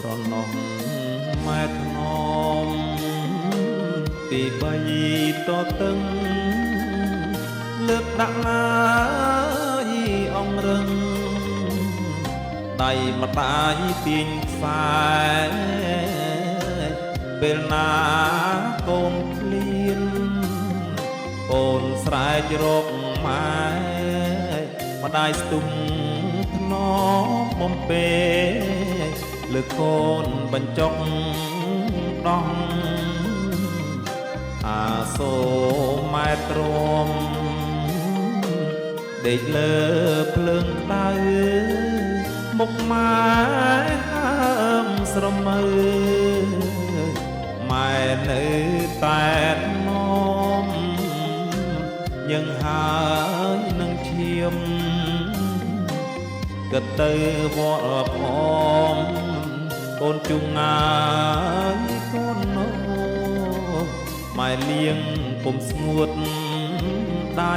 ស្រណោះម៉ែថ្នមទីបីតតឹងលើកដាក់ឡាយអងរឹងដៃម្ដាយទាញខ្សែពេលណាកូនឃ្លានកូនស្រែករកម៉ែម្ដាយស្ទុំថ្នមបំពេលើកូនបញ្ចុកដោះអាសូមម៉ែទ្រាំដេកលើភ្លើងក្តៅមុខម៉ែហើមស្រមើម៉ែនៅតែនំยังហើយនឹងឈាមគិតទៅវត្តអមកូនជុងងាយកូននោះម៉ែលៀងពុំស្ងួតដៃ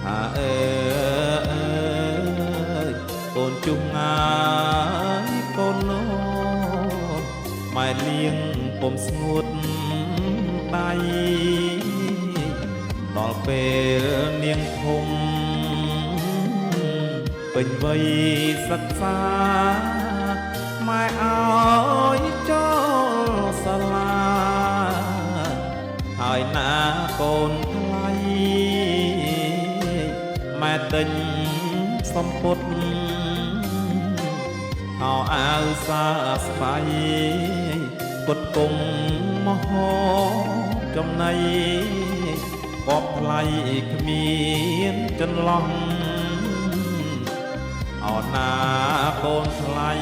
អើកូនជុងងាយកូននោះម៉ែលៀងពុំស្ងួតដៃដល់ពេលនាងធំពេញវ័យសិក្សាម៉ែឲ្យចូលសាលាហើយណាកូនថ្លៃម៉ែទិញសំពត់ហៅអាវសាស្បៃពុតគុំមហោចំណៃកបថ្លៃគ្មានចន្លោះអោណាកូនថ្លៃ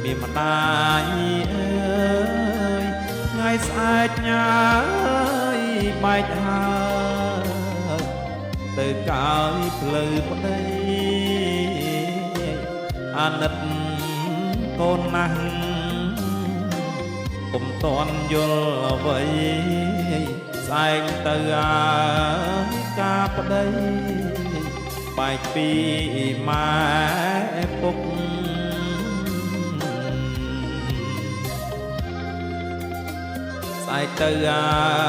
មានម្ដាយអើយថ្ងៃស្អែកញ៉ាយបែកហើយទៅកើយផ្លូវប្តីអាណិតកូនណាស់ពុំតន់យល់អ្វីស្អែកទៅអាការប្តីបែកពីម៉ែពុកស្អែកទៅអា